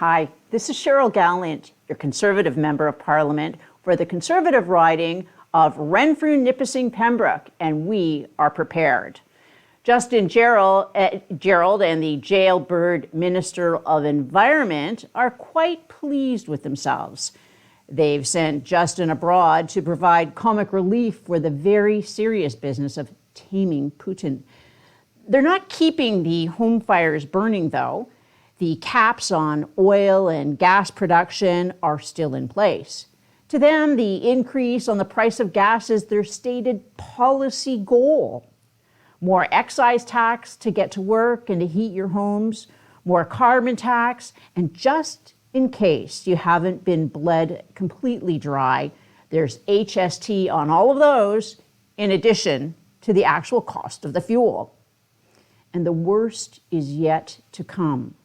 Hi, this is Cheryl Gallant, your Conservative Member of Parliament for the Conservative riding of Renfrew-Nipissing-Pembroke, and we are prepared. Justin Gerald and the jailbird Minister of Environment are quite pleased with themselves. They've sent Justin abroad to provide comic relief for the very serious business of taming Putin. They're not keeping the home fires burning, though. The caps on oil and gas production are still in place. To them, the increase on the price of gas is their stated policy goal. More excise tax to get to work and to heat your homes, more carbon tax, and just in case you haven't been bled completely dry, there's HST on all of those, in addition to the actual cost of the fuel. And the worst is yet to come.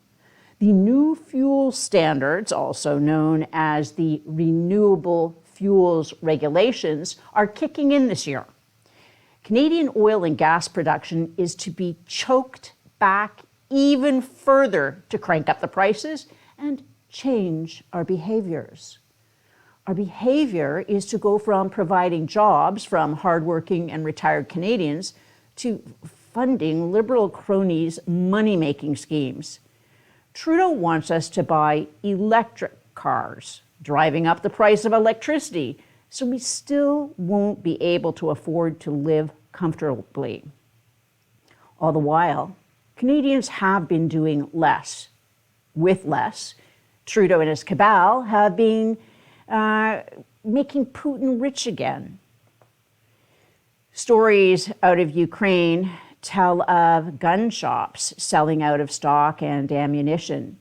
The new fuel standards, also known as the Renewable Fuels Regulations, are kicking in this year. Canadian oil and gas production is to be choked back even further to crank up the prices and change our behaviors. Our behavior is to go from providing jobs from hardworking and retired Canadians to funding Liberal cronies' money-making schemes. Trudeau wants us to buy electric cars, driving up the price of electricity, so we still won't be able to afford to live comfortably. All the while, Canadians have been doing less with less. Trudeau and his cabal have been making Putin rich again. Stories out of Ukraine tell of gun shops selling out of stock and ammunition.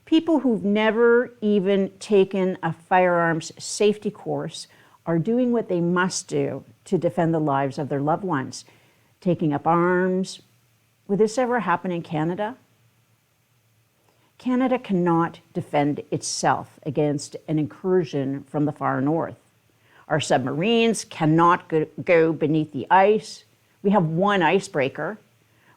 People who've never even taken a firearms safety course are doing what they must do to defend the lives of their loved ones, taking up arms. Would this ever happen in Canada? Canada cannot defend itself against an incursion from the far north. Our submarines cannot go beneath the ice. We have one icebreaker.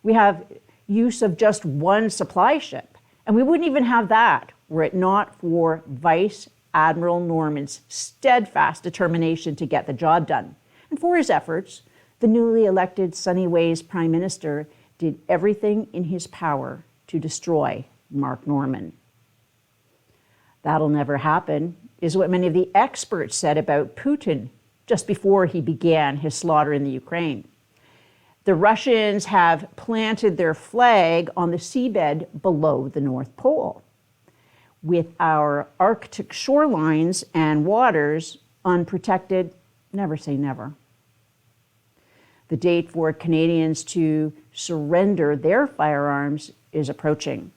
We have use of just one supply ship. And we wouldn't even have that were it not for Vice Admiral Norman's steadfast determination to get the job done. And for his efforts, the newly elected Sunny Ways Prime Minister did everything in his power to destroy Mark Norman. That'll never happen, is what many of the experts said about Putin just before he began his slaughter in the Ukraine. The Russians have planted their flag on the seabed below the North Pole. With our Arctic shorelines and waters unprotected, never say never. The date for Canadians to surrender their firearms is approaching.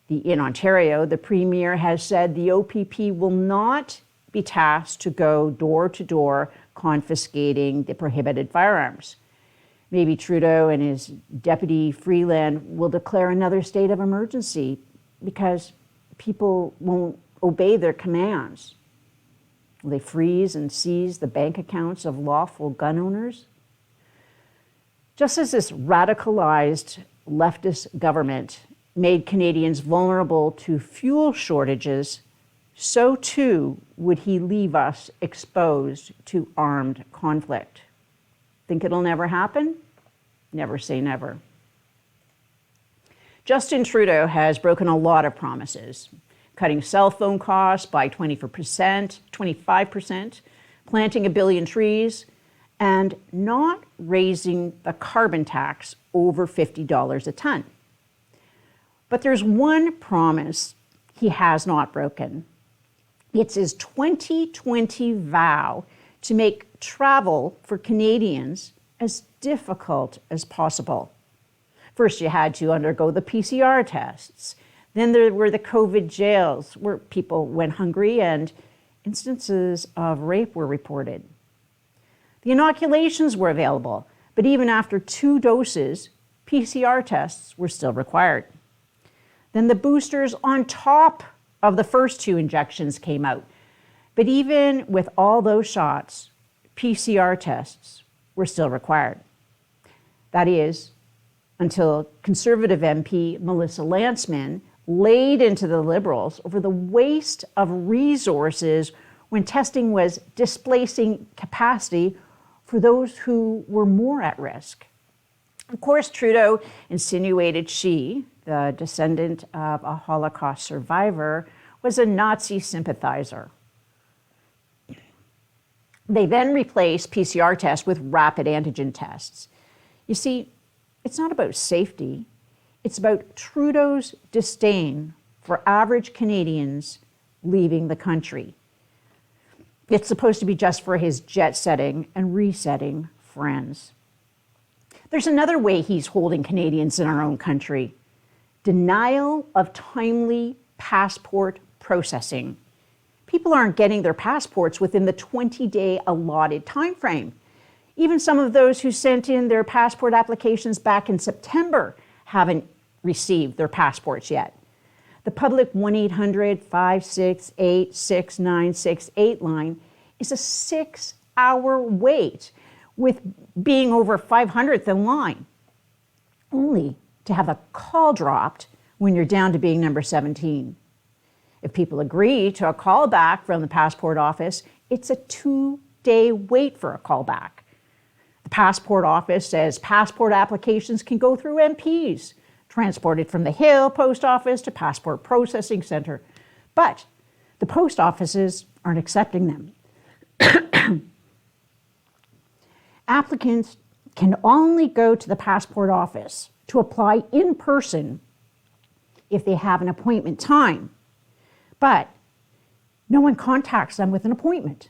In Ontario, the Premier has said the OPP will not be tasked to go door to door confiscating the prohibited firearms. Maybe Trudeau and his deputy Freeland will declare another state of emergency because people won't obey their commands. Will they freeze and seize the bank accounts of lawful gun owners? Just as this radicalized leftist government made Canadians vulnerable to fuel shortages, so too would he leave us exposed to armed conflict. Think it'll never happen? Never say never. Justin Trudeau has broken a lot of promises, cutting cell phone costs by 25%, planting 1 billion trees, and not raising the carbon tax over $50 a ton. But there's one promise he has not broken. It's his 2020 vow to make travel for Canadians as difficult as possible. First, you had to undergo the PCR tests. Then there were the COVID jails where people went hungry and instances of rape were reported. The inoculations were available, but even after 2 doses, PCR tests were still required. Then the boosters on top of the first 2 injections came out. But even with all those shots, PCR tests were still required. That is, until Conservative MP Melissa Lantsman laid into the Liberals over the waste of resources when testing was displacing capacity for those who were more at risk. Of course, Trudeau insinuated she, the descendant of a Holocaust survivor, was a Nazi sympathizer. They then replaced PCR tests with rapid antigen tests. You see, it's not about safety. It's about Trudeau's disdain for average Canadians leaving the country. It's supposed to be just for his jet-setting and resetting friends. There's another way he's holding Canadians in our own country: denial of timely passport processing. People aren't getting their passports within the 20-day allotted time frame. Even some of those who sent in their passport applications back in September haven't received their passports yet. The public 1-800-568-6968 line is a 6-hour wait, with being over 500th in line, only to have a call dropped when you're down to being number 17. If people agree to a call back from the passport office, it's a 2-day wait for a call back. The passport office says passport applications can go through MPs, transported from the Hill Post Office to Passport Processing Center, but the post offices aren't accepting them. Applicants can only go to the passport office to apply in person if they have an appointment time, but no one contacts them with an appointment.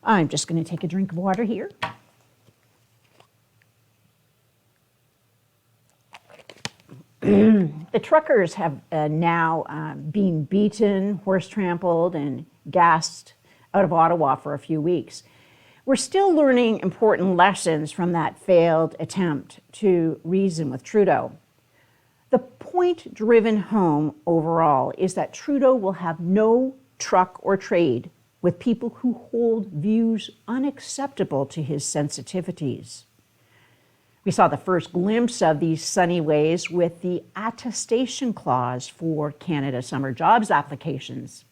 I'm just going to take a drink of water here. The truckers have now been beaten, horse-trampled, and gassed out of Ottawa for a few weeks. We're still learning important lessons from that failed attempt to reason with Trudeau. The point driven home overall is that Trudeau will have no truck or trade with people who hold views unacceptable to his sensitivities. We saw the first glimpse of these sunny ways with the attestation clause for Canada Summer Jobs applications.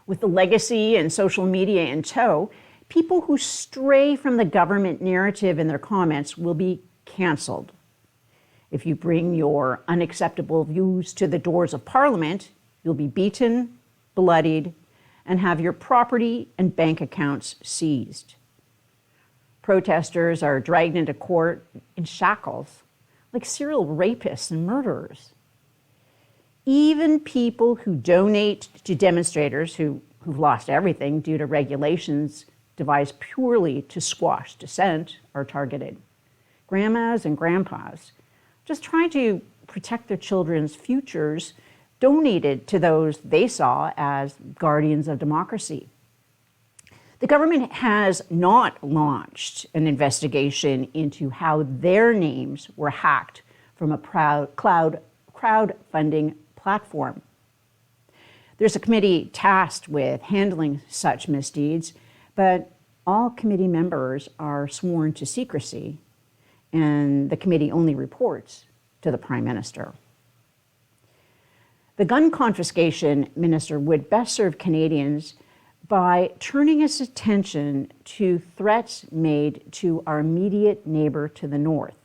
With the legacy and social media in tow, people who stray from the government narrative in their comments will be cancelled. If you bring your unacceptable views to the doors of Parliament, you'll be beaten, bloodied, and have your property and bank accounts seized. Protesters are dragged into court in shackles, like serial rapists and murderers. Even people who donate to demonstrators who've lost everything due to regulations devised purely to squash dissent are targeted. Grandmas and grandpas, just trying to protect their children's futures, donated to those they saw as guardians of democracy. The government has not launched an investigation into how their names were hacked from a crowdfunding platform. There's a committee tasked with handling such misdeeds, but all committee members are sworn to secrecy, and the committee only reports to the Prime Minister. The gun confiscation minister would best serve Canadians by turning his attention to threats made to our immediate neighbor to the north,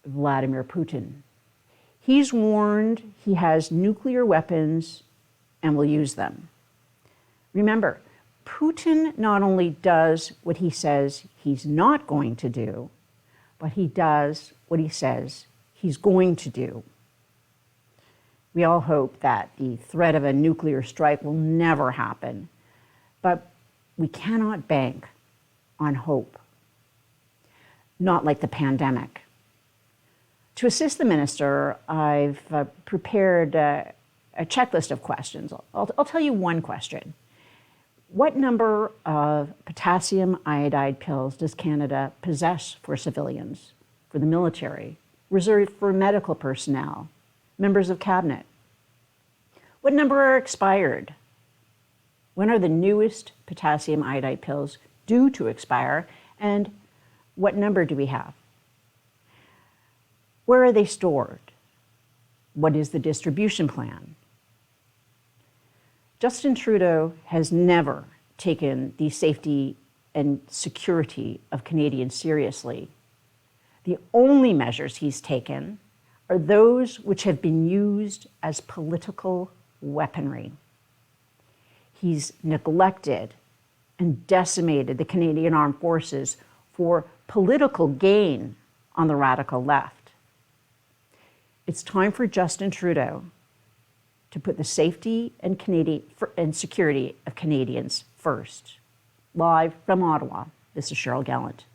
Vladimir Putin. He's warned he has nuclear weapons and will use them. Remember, Putin not only does what he says he's not going to do, but he does what he says he's going to do. We all hope that the threat of a nuclear strike will never happen, but we cannot bank on hope. Not like the pandemic. To assist the minister, I've prepared a checklist of questions. I'll tell you one question. What number of potassium iodide pills does Canada possess for civilians, for the military, reserved for medical personnel, members of cabinet? What number are expired? When are the newest potassium iodide pills due to expire? And what number do we have? Where are they stored? What is the distribution plan? Justin Trudeau has never taken the safety and security of Canadians seriously. The only measures he's taken are those which have been used as political weaponry. He's neglected and decimated the Canadian Armed Forces for political gain on the radical left. It's time for Justin Trudeau to put the safety and security of Canadians first. Live from Ottawa, this is Cheryl Gallant.